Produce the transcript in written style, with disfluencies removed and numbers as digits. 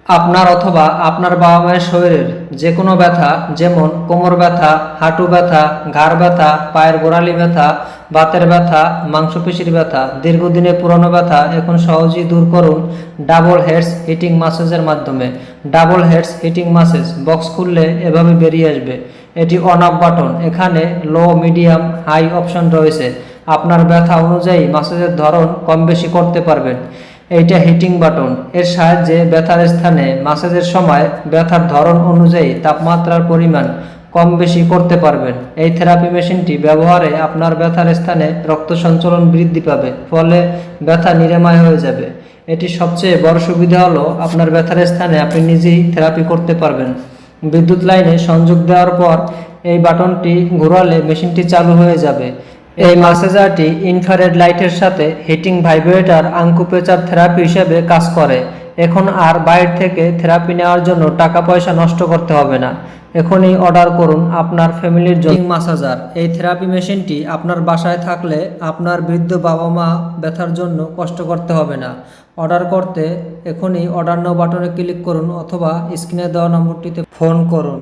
আপনার অথবা আপনার বাবা মায়ের শরীরের যে কোনো ব্যথা, যেমন কোমর ব্যথা, হাঁটু ব্যথা, ঘাড় ব্যথা, পায়ের গোড়ালি ব্যথা, বাতের ব্যথা, মাংসপেশির ব্যথা, দীর্ঘদিনের পুরনো ব্যথা এখন সহজেই দূর করুন ডাবল হেডস হিটিং মাসাজের মাধ্যমে। Double heads hitting massage box খুললে এভাবে বেরিয়ে আসবে। এটি অন অফ বাটন। এখানে লো, মিডিয়াম, হাই অপশন রয়েছে। আপনার ব্যথা অনুযায়ী মাসাজের ধরন কম বেশি করতে পারবেন। এইটা হিটিং বাটন। এর সাহায্যে ব্যথার স্থানে মাসাজের সময় ব্যথার ধরন অনুযায়ী তাপমাত্রার পরিমাণ কম বেশি করতে পারবেন। এই থেরাপি মেশিনটি ব্যবহারে আপনার ব্যথার স্থানে রক্ত সঞ্চালন বৃদ্ধি পাবে, ফলে ব্যথা নিরাময় হয়ে যাবে। এটি সবচেয়ে বড় সুবিধা হলো আপনার ব্যথার স্থানে আপনি নিজেই থেরাপি করতে পারবেন। বিদ্যুৎ লাইনে সংযোগ দেওয়ার পর এই বাটনটি ঘোরালে মেশিনটি চালু হয়ে যাবে। এই ম্যাসাজারটি ইনফ্রারেড লাইটের সাথে হিটিং ভাইব্রেটর আঙ্কুপ্রেচার থেরাপি হিসেবে কাজ করে। এখন আর বাইরে থেকে থেরাপি নেওয়ার জন্য টাকা পয়সা নষ্ট করতে হবে না। এখনই অর্ডার করুন আপনার ফ্যামিলির জন্য ম্যাসাজার। এই থেরাপি মেশিনটি আপনার বাসায় থাকলে আপনার বৃদ্ধ বাবা মা ব্যথার জন্য কষ্ট করতে হবে না। অর্ডার করতে এখনই অর্ডার নাও বাটনে ক্লিক করুন অথবা স্ক্রিনে দেওয়া নম্বরটিতে ফোন করুন।